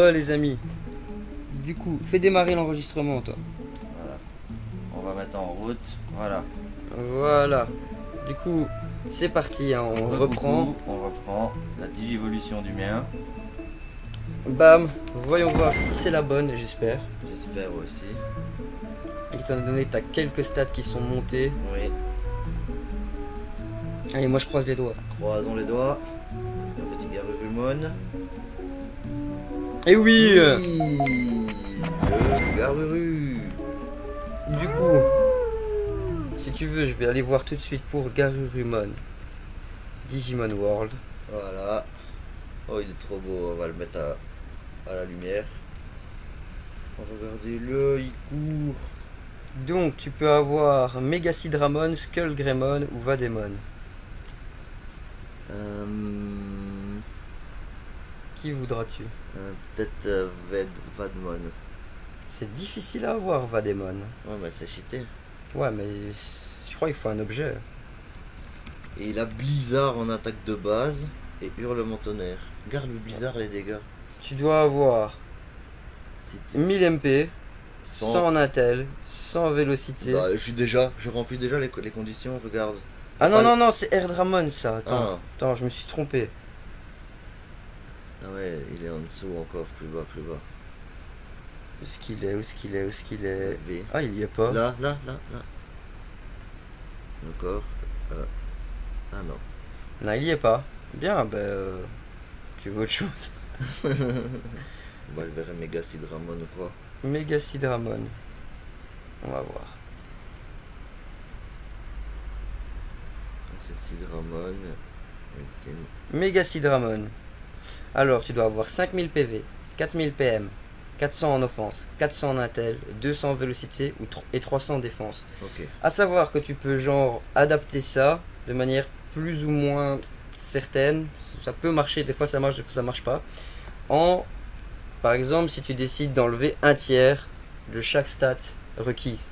Bon les amis, du coup, fais démarrer l'enregistrement toi. Voilà. On va mettre en route. Voilà. Voilà. Du coup, c'est parti, hein, on reprend. Coucou, on reprend la digivolution du mien. Bam, voyons voir si c'est la bonne, j'espère. J'espère aussi. Étant donné que t'as quelques stats qui sont montés. Oui. Allez, moi je croise les doigts. Croisons les doigts. Un petit Garurumon. Et oui, Le Garuru. Du coup, si tu veux, je vais aller voir tout de suite pour Garurumon. Digimon World. Voilà. Oh, il est trop beau. On va le mettre à la lumière. Regardez-le, il court. Donc, tu peux avoir Megasidramon, Skullgreymon ou Vademon. Qui voudras-tu? Peut-être Vadmon. C'est difficile à avoir, Vademon. Ouais, mais c'est cheaté. Ouais, mais je crois qu'il faut un objet. Et il a Blizzard en attaque de base et Hurlement Tonnerre. Regarde le Blizzard, les dégâts. Tu dois avoir 1000 MP, 100 en intel, 100 vélocité. Bah, je remplis déjà les conditions, regarde. Ah non, non, non, c'est Erdramon ça. Attends, Ah. attends, je me suis trompé. Ah ouais, il est en dessous encore, plus bas, plus bas. Où est-ce qu'il est? Où est-ce qu'il est? Où est-ce qu'il est? V. Ah, il y est pas. Là. Encore. Ah non. Non, il y est pas. Bien, tu veux autre chose? Bah, je verrai Mega Sidramon ou quoi. Megasidramon. On va voir. C'est Sidramon. Megasidramon. Alors, tu dois avoir 5000 PV, 4000 PM, 400 en offense, 400 en intel, 200 en vélocité et 300 en défense. Ok. À savoir que tu peux genre adapter ça de manière plus ou moins certaine. Ça peut marcher, des fois ça marche, des fois ça marche pas. Par exemple, si tu décides d'enlever un tiers de chaque stat requise.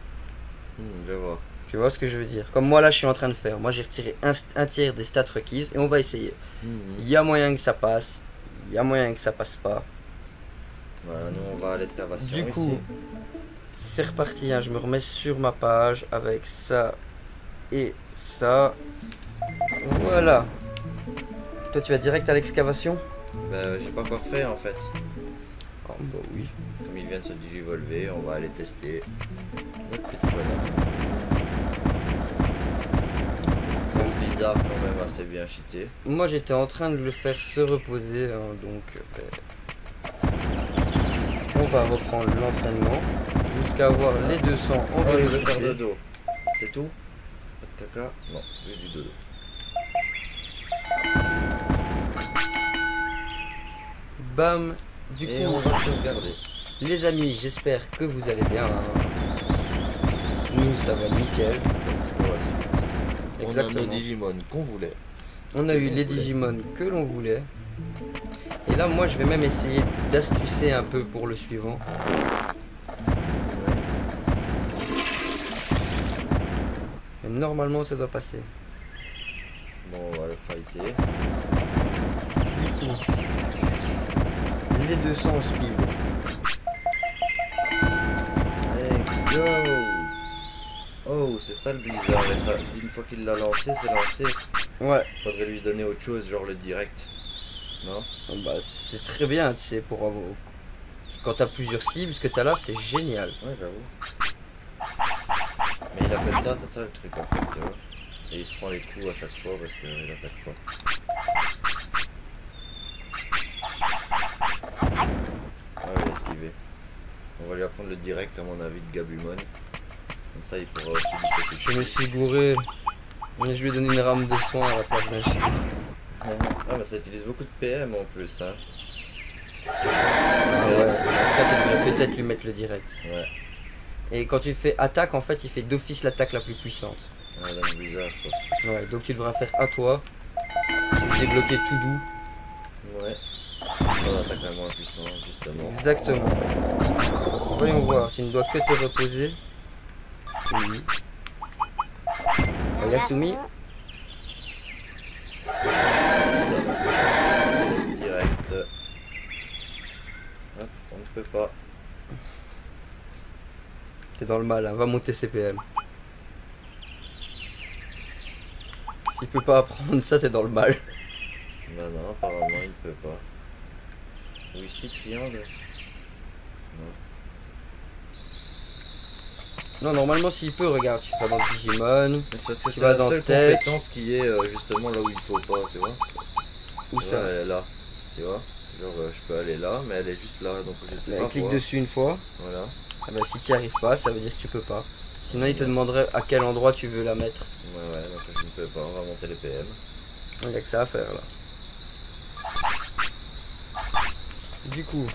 Je vois. Tu vois ce que je veux dire? Comme moi là je suis en train de faire. Moi j'ai retiré un tiers des stats requises et on va essayer. Il y a moyen que ça passe, il y a moyen que ça passe pas. Voilà, nous on va à l'excavation. Du coup, ici. c'est reparti, hein, je me remets sur ma page avec ça et ça. Voilà. Toi tu vas direct à l'excavation? Bah, j'ai pas encore fait en fait. Oh bah oui. Comme ils viennent se digivolver, on va aller tester notre petit bonhomme. Bon, Blizzard quand même assez bien cheaté. Moi j'étais en train de le faire se reposer, hein, donc on va reprendre l'entraînement jusqu'à avoir les 200 en Oh, il veut faire vélocité. dodo. C'est tout? Pas de caca? Non, juste du dodo. Bam. Du Et coup, on va sauvegarder. les amis, j'espère que vous allez bien, hein. Nous ça va nickel. Parti pour la suite. On a Exactement. nos Digimon qu'on voulait. On a eu les Digimon que l'on voulait. Et là, moi, je vais même essayer d'astucer un peu pour le suivant. Mais normalement, ça doit passer. Bon, on va le fighter. Du coup, les 200 en speed. Allez, go! Oh, c'est ça le Blizzard. Et ça, une fois qu'il l'a lancé, c'est lancé. Ouais, Faudrait lui donner autre chose, genre le direct. Non? bah c'est très bien, tu sais, pour avoir... Quand t'as plusieurs cibles, ce que t'as là, c'est génial. Ouais, j'avoue. Mais il a fait ça, c'est ça le truc en fait, tu vois. Et il se prend les coups à chaque fois parce qu'il attaque pas. Ouais, il a esquivé. On va lui apprendre le direct à mon avis de Gabumon. Comme ça il pourra aussi lui sauter Je me dessus. suis gouré. Mais je lui ai donné une rame de soin à la place d'un chien. Ah mais ça utilise beaucoup de PM en plus hein. Ah ouais, dans ce cas, tu devrais peut-être lui mettre le direct. Ouais. Et quand tu fais attaque, en fait, il fait d'office l'attaque la plus puissante. Ah dans le Blizzard quoi. Ouais, donc tu devras faire à toi. Débloquer tout doux. Ouais. Son attaque la moins puissante justement. Exactement. Voyons voir, tu ne dois que te reposer. Oui. Oh, Yasumi. C'est ça. Direct. Hop. peux pas. T'es dans le mal, hein. Va monter CPM. S'il peut pas apprendre ça, t'es dans le mal. Bah non, apparemment il peut pas. Ou ici, triangle. Non, normalement, s'il peut, regarde, tu vas dans Digimon. Mais c'est parce que Tu c'est vas la dans seule Tech. compétence qui est justement là où il faut pas, tu vois. Où Tu ça? vois, elle est là. Tu vois. Genre, je peux aller là, mais elle est juste là, donc je sais Bah, pas clique voir. dessus une fois. Voilà. Ah bah, si tu n'y arrives pas, ça veut dire que tu peux pas. Sinon, il te Ouais. demanderait à quel endroit tu veux la mettre. Ouais, donc je ne peux pas. On va monter les PM. Il n'y a que ça à faire là. Du coup,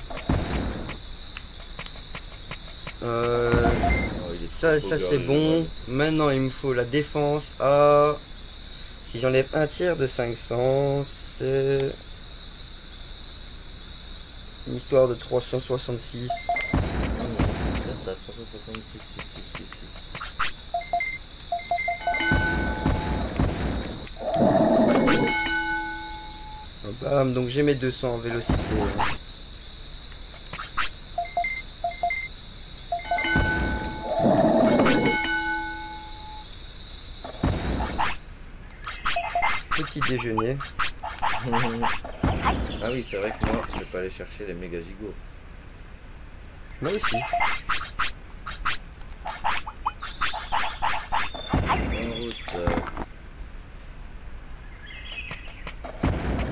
Oh, il est ça trop c'est girly, le bon. mode. Maintenant, il me faut la défense à. Si j'enlève un tiers de 500, c'est. Une histoire de 366. C'est ça, 366, 6, 6, 6, 6. Bam, donc j'ai mes 200 en vélocité. Petit déjeuner. Ah oui, c'est vrai que moi, je vais pas aller chercher les méga gigots. Moi aussi. En route.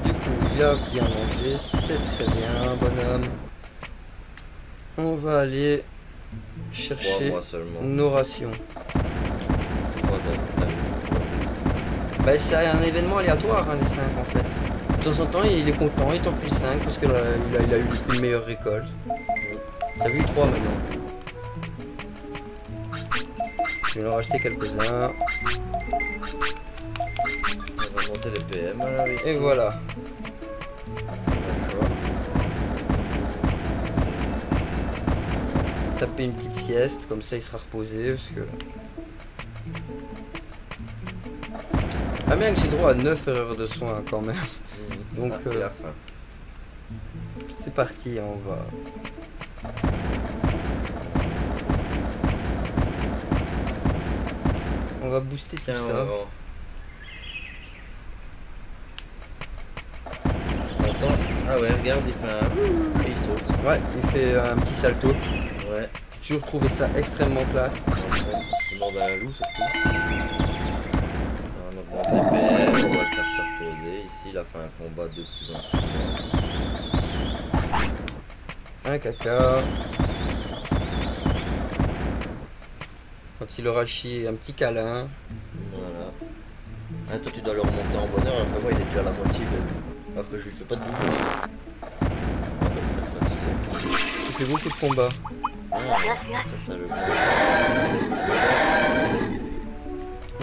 Du coup, il a bien mangé, c'est très bien, bonhomme. On va aller 3 chercher mois seulement. nos rations. 3, Bah, c'est un événement aléatoire, hein, les 5 en fait. De temps en temps, il est content, il t'en file 5 parce qu'il a fait une meilleure récolte. T'as vu 3 maintenant. Je vais en racheter quelques-uns. On va monter les PM alors ici. Et voilà. Pas le choix. Taper une petite sieste, comme ça il sera reposé parce que. Ah bien que j'ai droit à 9 erreurs de soins quand même. Donc Ah, il a faim. c'est parti, hein, on va booster tout Tiens, ça. Attends. Ah ouais, regarde, il fait un. Et il saute. Ouais, il fait un petit salto. Ouais. J'ai toujours trouvé ça extrêmement classe. Je demande à un loup surtout. On augmente les PM, on va le faire se reposer. Ici, il a fait un combat de petits entraînements. Un caca. Quand il aura chié, un petit câlin. Voilà. Ah, toi, tu dois le remonter en bonheur alors que moi, il est déjà à la moitié quasi. Alors que je lui fais pas de double aussi. Comment ça se fait ça, tu sais? Tu fais beaucoup de combats. Ah, ça le bon.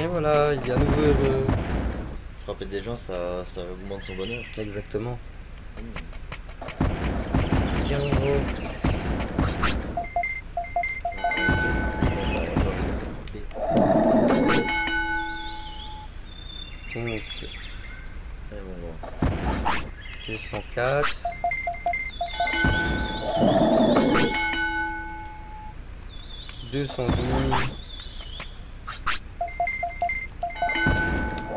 Et voilà, il est à nouveau heureux. Frapper des gens, ça augmente son bonheur. Exactement. Tiens, en gros. Donc, Eh, mon gars. 204. Deux cent douze.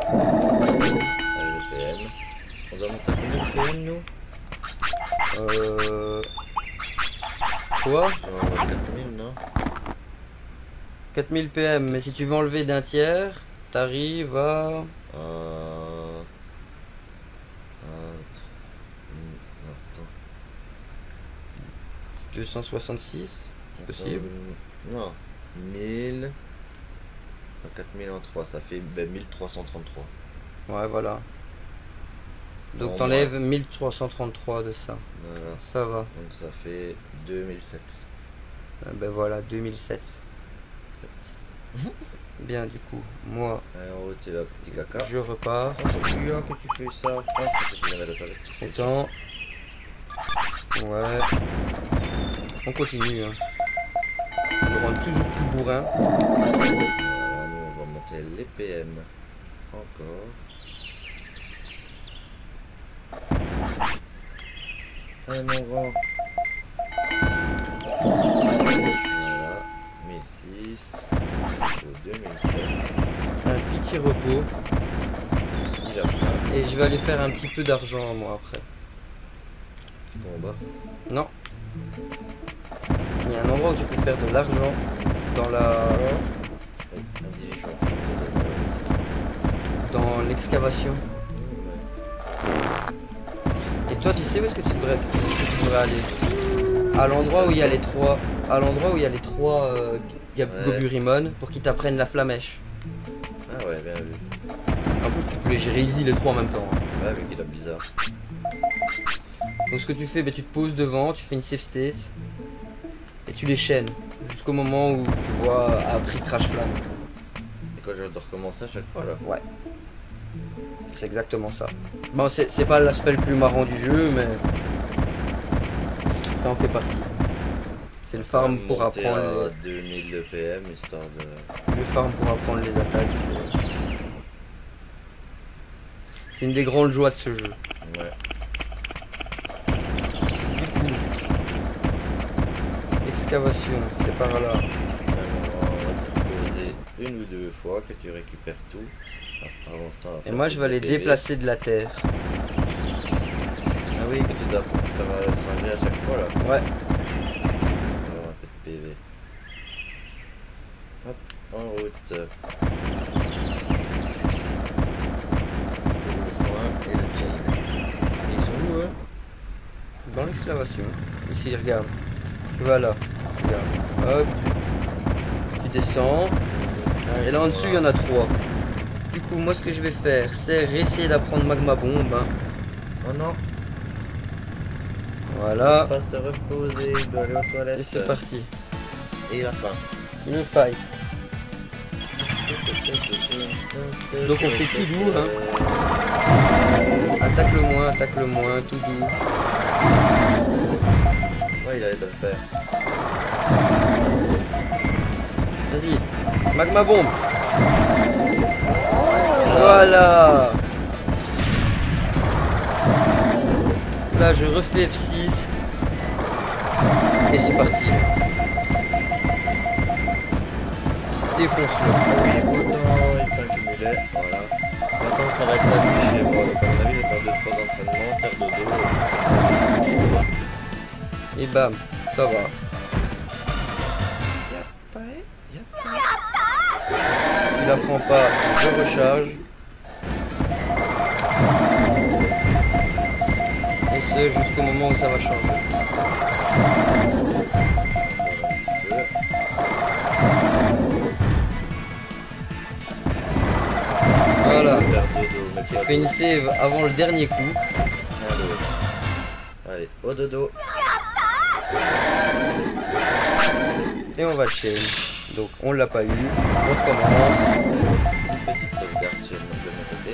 Allez, le PM. On doit monter à combien de PM, nous? Toi, Genre 4000, non? 4000 PM, mais si tu veux enlever d'un tiers, t'arrives à. Non, attends. 266, c'est possible. Non, 1000. Non, 4000 en 3, ça fait 1333. Ouais, voilà. Donc En t'enlèves 1333 de ça. Voilà, Ça va. donc ça fait 2007. Ben voilà, 2007. 7. Bien, du coup, moi, Allez, en haut, c'est le petit caca. je repars. Oh, que tu fais ça? Je pense que c'est qu'il avait la toilette. Tu fais ça. Content. Ouais. On continue. Hein. On le rend toujours plus bourrin. Voilà, nous on va monter les PM. Encore. Allez, mon grand. petit repos. Il a faim. Et je vais aller faire un petit peu d'argent moi après. C'est bon en bas. Non. Il y a un endroit où tu peux faire de l'argent dans la dans l'excavation. Et toi tu sais où est-ce que tu devrais aller? À l'endroit où il y a les trois. À l'endroit où il y a les trois Goburimon pour qu'ils t'apprennent la flamèche. Ah ouais, bien vu. En plus tu peux les gérer easy les trois en même temps. Ouais, vu qu'il a bizarre. Donc ce que tu fais, tu te poses devant, tu fais une save state et tu les chaînes jusqu'au moment où tu vois après crash flamme. Et quoi, je dois recommencer à chaque fois là? Ouais. C'est exactement ça. Bon, c'est pas l'aspect le plus marrant du jeu, mais ça en fait partie. C'est le farm pour apprendre à 2000 PM histoire de... le farm pour apprendre les attaques. C'est une des grandes joies de ce jeu. Ouais. Du coup, excavation, c'est par là. Alors, on va se reposer une ou deux fois que tu récupères tout. Avant ça, Et moi, je vais aller déplacer de la terre. Ah oui, que tu dois faire le trajet à chaque fois là. Ouais. Alors, un peu de PV. Hop, en route. Et le chain. Ils sont où eux? Dans l'excavation. Ici, regarde. Tu vas là. Regarde. Hop, tu descends. Et là en dessous, il y en a trois. Du coup, moi, ce que je vais faire, c'est réessayer d'apprendre Magma Bomb. Hein. Oh non. Voilà. Il va pas se reposer, il doit aller aux toilettes. Et c'est parti. Et la fin. Le fight. Donc on fait tout doux, hein. Attaque le moins, tout doux. Ouais, il allait de le faire. Vas-y, Magma Bomb. Voilà. Là, je refais F6. Et c'est parti. Défonce-le. Ah oui, il est content, il peut accumuler. Voilà. Maintenant, ça va être la nuit chez moi. Donc, à mon avis, je vais faire 2-3 entraînements, faire dodo. Et bam, ça va. Si la prend pas, je recharge. Et ce jusqu'au moment où ça va changer. Voilà. J'ai fait une save avant le dernier coup. Rien d'autre. Allez, au dodo. Et on va chain. Donc on l'a pas eu. On recommence. Petite sauvegarde chez moi de mon côté.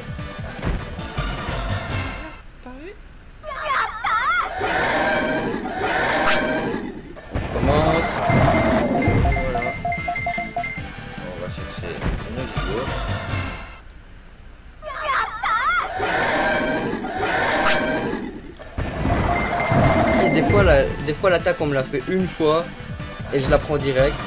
On recommence. Voilà. On va chercher une vidéo. Et des fois l'attaque on me l'a fait une fois et je la prends direct.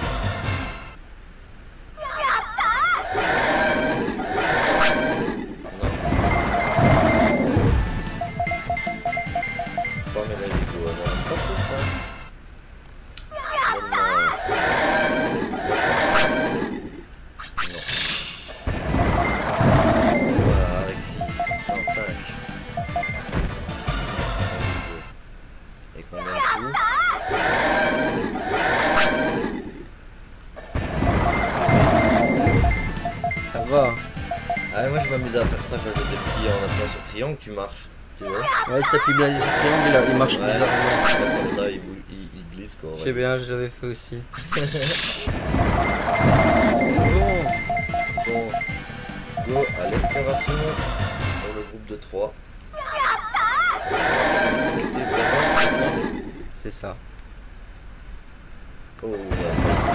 Ça va. Ah, moi je m'amusais à faire ça quand j'étais petit en appuyant sur triangle, tu marches, tu vois. Ouais, si t'appuies bien sur triangle, il marche bizarrement. Comme ça, il glisse quoi. Je sais bien, je l'avais fait aussi. Bon, go à l'excavation sur le groupe de 3. On va faire une quick save d'abord, c'est ça? C'est ça. Oh, on a failli se faire.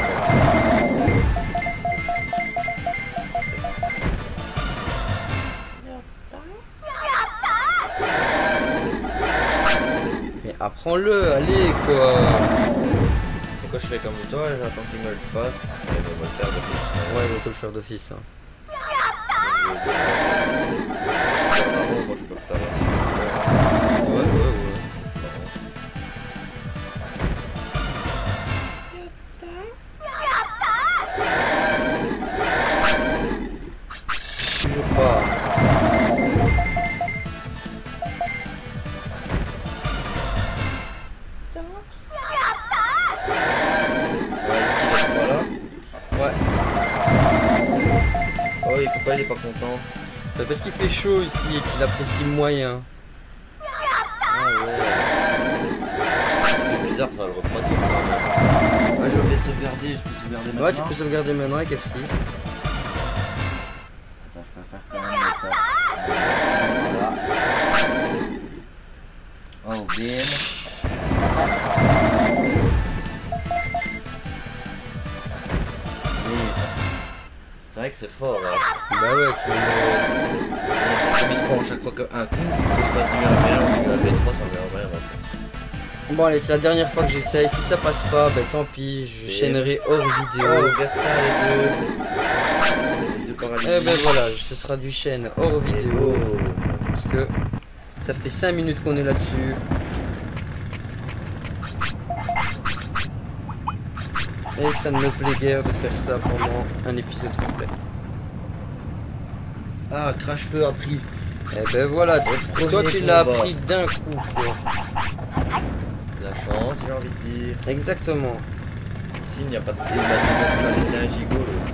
Mais apprends-le, allez quoi. Et quand je fais comme toi, j'attends qu'il me le fasse. Et il va me le faire d'office. Ouais, il va te le faire d'office. Hein. veux dire. C'est pas en avant, moi je peux le faire. Ouais, ouais, ouais. Toujours pas. Ouais, ici, les trois là. Ouais. Oh, et pourquoi il est pas content? Bah, parce qu'il fait chaud ici et qu'il apprécie moyen. Ah ouais. Ça fait bizarre, ça va le refroidir quand même. Ah, j'ai oublié de sauvegarder, je peux sauvegarder maintenant. Ouais, tu peux sauvegarder maintenant avec F6. Attends, je préfère quand même le faire. Voilà. Oh, bim. Oui. C'est vrai que c'est fort, hein. Bah ouais, tu le mets. Comme il se prend à chaque fois qu'un coup, que je fasse du 1v1 ou du 1v3, ça revient au même en fait. Bon allez, c'est la dernière fois que j'essaye. Si ça passe pas, bah tant pis, je chaînerai hors vidéo. Oh, vers ça, les deux. Les deux paralysies. Eh ben voilà, ce sera du chaîne hors vidéo. Oh. Parce que ça fait 5 minutes qu'on est là-dessus. Et ça ne me plaît guère de faire ça pendant un épisode complet. Ah, crash-feu a pris. Eh ben voilà, Le toi premier tu l'as combat. appris d'un coup, quoi. La chance, j'ai envie de dire. Exactement. Ici, il n'y a pas de. Il m'a laissé un gigot l'autre.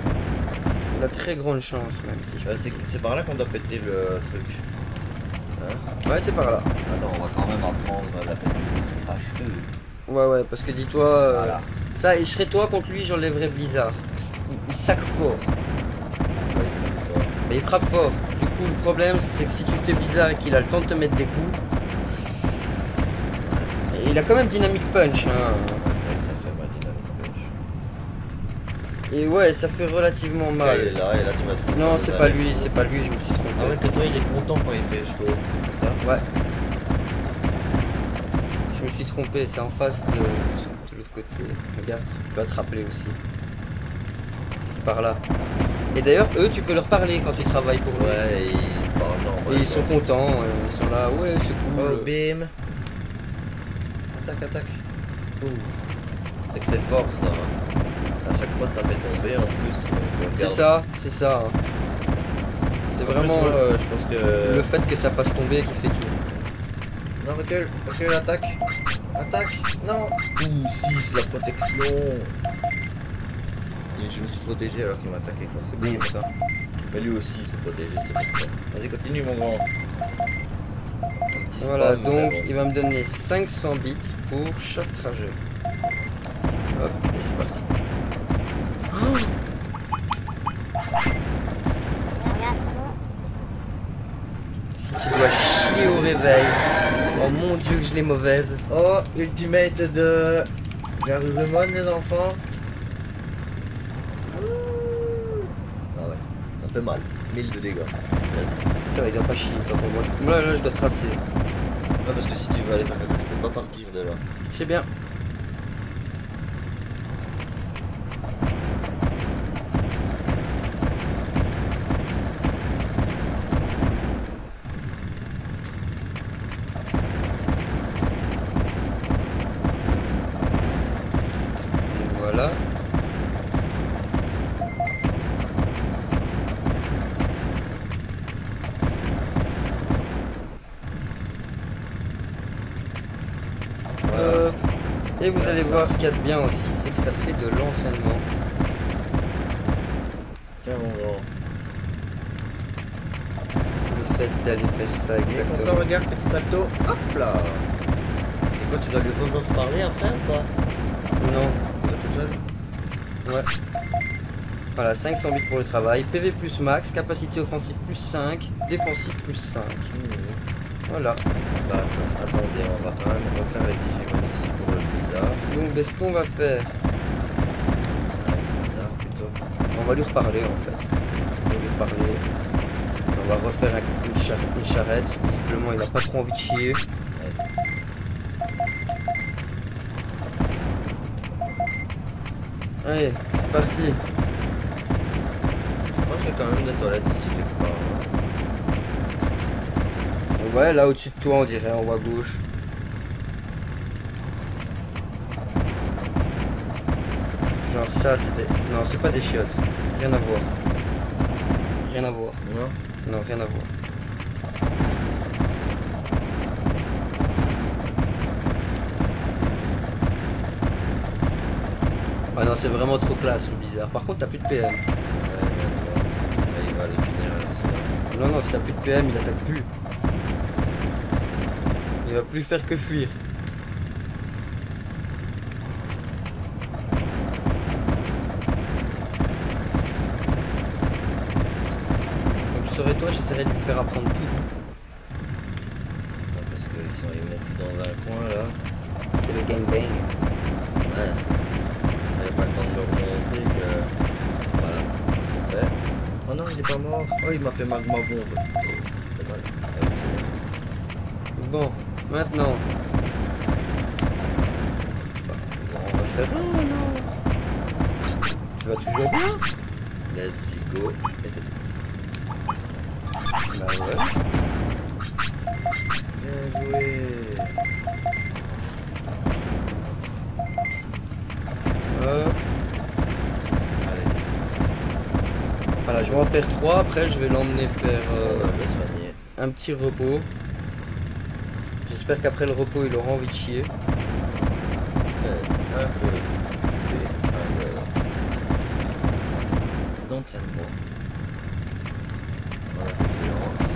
La très grande chance même, si je peux dire. C'est par là qu'on doit péter le truc. Hein? Ouais, c'est par là. Attends, on va quand même apprendre la péter du crash-feu. Ouais, ouais, parce que dis-toi, Voilà. ça, et je serais toi contre lui, j'enlèverais Blizzard. Parce qu'il sac fort. Ouais, ça me fait. Mais il frappe fort. Du coup, le problème, c'est que si tu fais Blizzard et qu'il a le temps de te mettre des coups, et il a quand même Dynamic Punch. Hein. Ouais, c'est vrai que ça fait mal, Dynamic Punch. Et ouais, ça fait relativement Là, mal. il est là, et là, tu vas te Non, c'est pas lui, c'est pas lui, je me suis trompé. Ah ouais, que toi, il est content quand il fait chaud. C'est ça? Ouais. Je me suis trompé, c'est en face de l'autre côté. Regarde, tu vas te rappeler aussi. C'est par là. Et d'ailleurs, eux, tu peux leur parler quand tu travailles pour lui. Ouais, et il parle non. Et ils sont contents, ils sont là, ouais, c'est Oh, cool. bim. Attaque, attaque. C'est que c'est fort ça. À chaque fois, ça fait tomber en plus. Donc, C'est regarde. ça, c'est ça. C'est En plus, vraiment moi, je pense que. le fait que ça fasse tomber qui fait tout. Non, recule, recule, attaque. Attaque. Non. Ouh, si, c'est la protection. Et je me suis protégé alors qu'il m'attaquait. C'est bon ça. Mais lui aussi, il s'est protégé, c'est pour ça. Vas-y, continue, mon grand. Un petit Voilà, spam, donc mais bon. il va me donner 500 bits pour chaque trajet. Hop, et c'est parti. Oh, si tu dois chier au réveil. Oh mon dieu que je l'ai mauvaise. Oh, ultimate de Garurumon, les enfants. Ah ouais, ça fait mal. 1000 de dégâts. Vas-y. Ça va, il doit pas chier. Attends, moi là je dois tracer. Ouais, parce que si tu veux aller faire caca, tu peux pas partir de là. Je sais bien. Voilà. Hop. Et vous allez voir ce qu'il y a de bien aussi, c'est que ça fait de l'entraînement. Tiens, mon grand. Le fait d'aller faire ça Il est content, exactement. regarde, petit salto. Hop là. Et quoi, tu dois lui reparler après ou pas? Non, Il va tout seul? ouais. Voilà, 500 bits pour le travail. PV plus max, capacité offensive plus 5, défensive plus 5. Voilà. Bah attendez, on va quand même refaire les Digimon ici pour le blizzard. Donc ben, ce qu'on va faire, Avec le blizzard plutôt. on va lui reparler en fait. On va lui reparler. On va refaire une charrette. Visiblement il a pas trop envie de chier. Allez, c'est parti. Moi je fais quand même des toilettes ici quelque part. Ouais, là au-dessus de toi, on dirait, en haut à gauche. Genre ça, c'est des... Non, c'est pas des chiottes. Rien à voir. Rien à voir. Non. Non, rien à voir. Ah non, c'est vraiment trop classe, le bizarre. Par contre, t'as plus de PM. Ouais, là, il va aller finir ici. Non, non, si t'as plus de PM, il attaque plus. Il va plus faire que fuir. Donc je serais toi, j'essaierais de lui faire apprendre tout. Attends, parce qu'ils m'ont pris dans un coin là. C'est le gangbang. Ouais. J'avais pas le temps de me remonter que. Voilà, c'est fait. Oh non, il est pas mort. Oh, il m'a fait magma bombe. C'est mal. Ah oui, c'est bon. Bon, maintenant. On va faire un alors. Tu vas toujours bien? Let's go. Et c'est tout. Bah ouais. Bien joué. Hop. Allez, Voilà, je vais en faire 3. Après, je vais l'emmener faire on va le soigner. un petit repos. J'espère qu'après le repos, il aura envie de chier. Faire un peu d'XP, d'entraînement. En intelligence.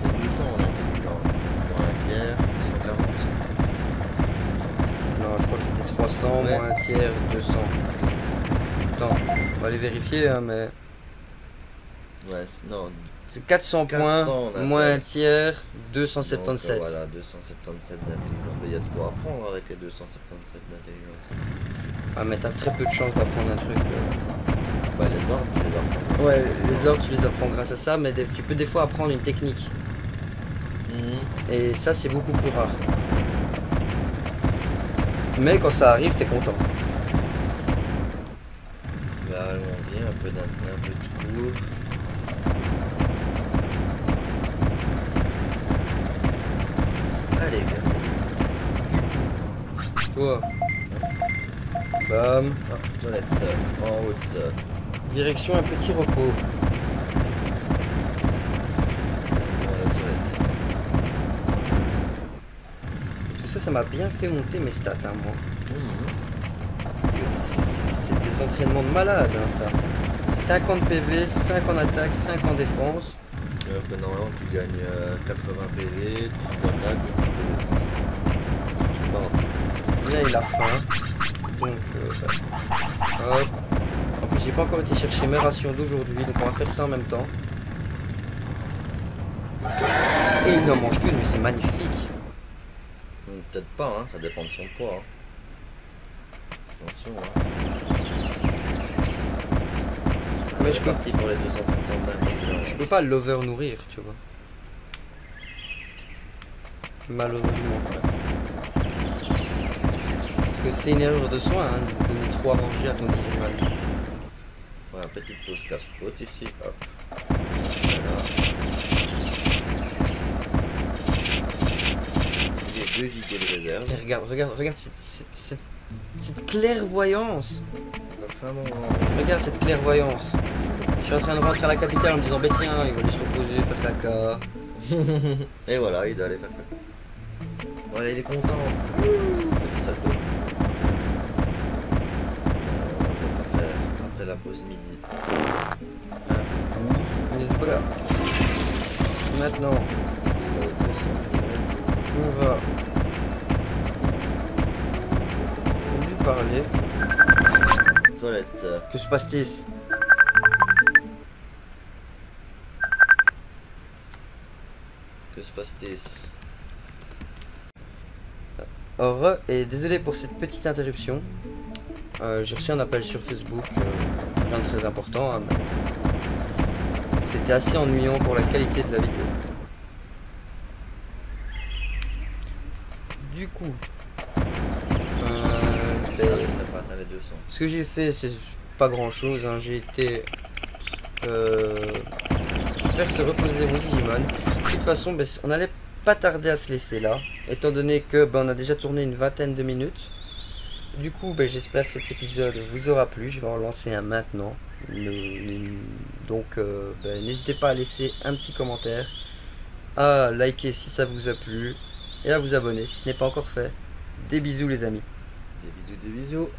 C'est 200 en intelligence. Moins un tiers, 140. Non, je crois que c'était 300, Ouais. moins un tiers, 200. Attends, on va aller vérifier, hein, mais... Ouais, non. C'est 400 points, 400 en moins un intel. tiers, Donc, 277. voilà, 277 d'intelligence. Mais il y a de quoi apprendre avec les 277 d'intelligence. Ah, mais t'as très peu de chance d'apprendre un truc. Bah, les ordres, tu les apprends. Ouais, les ordres, tu les apprends grâce à ça, mais tu peux des fois apprendre une technique. Mhm. Et ça, c'est beaucoup plus rare. Mais quand ça arrive, t'es content. Bah, allons-y, un peu de cours. Allez, gars. Toi. Bam. Ah, toilette, en route. Direction un petit repos. Bon, la toilette. Tout ça, ça m'a bien fait monter mes stats, hein, moi. Mhm. C'est des entraînements de malade, hein, ça. 50 PV, 5 en attaque, 5 en défense. Alors que normalement tu gagnes 80 PV, 10 d'attaque ou 10 de défense. Bon. Là, il a faim. Donc, hop. En plus, j'ai pas encore été chercher mes rations d'aujourd'hui, donc on va faire ça en même temps. Et il n'en mange qu'une, mais c'est magnifique. Peut-être pas, hein, ça dépend de son poids. Hein. Attention, hein. Mais C'est parti pour les 270 d'intelligence. je peux pas l'over nourrir, tu vois. Malheureusement. Parce que c'est une erreur de soin, hein, de donner trop à manger à ton Digimon. Voilà, petite pause casse-croûte ici, hop. Voilà. J'ai 2 gigots de réserve. Et regarde cette clairvoyance. Enfin, bon, Regarde cette clairvoyance. Je suis en train de rentrer à la capitale en me disant, bah tiens, il va aller se reposer, faire caca. et voilà, il doit aller faire caca. Voilà, il est content. Petit salto. On va peut-être faire après la pause midi. Un peu de cours. Voilà. Maintenant, Jusqu'à les 200, je dirais. on va lui parler. Toilette. Que se passe-t-il? Que se passe-t-il? Et désolé pour cette petite interruption. J'ai reçu un appel sur Facebook, rien de très important, hein, mais c'était assez ennuyant pour la qualité de la vidéo. Du coup, On n'a pas atteint les 200. ce que j'ai fait, c'est pas grand chose, hein. J'ai été faire se reposer mon Digimon. De toute façon, ben, on allait pas tarder à se laisser là, étant donné que ben, on a déjà tourné une vingtaine de minutes. Du coup, ben, j'espère que cet épisode vous aura plu. Je vais en lancer un maintenant. Donc, ben, n'hésitez pas à laisser un petit commentaire, à liker si ça vous a plu et à vous abonner si ce n'est pas encore fait. Des bisous les amis. Des bisous, des bisous.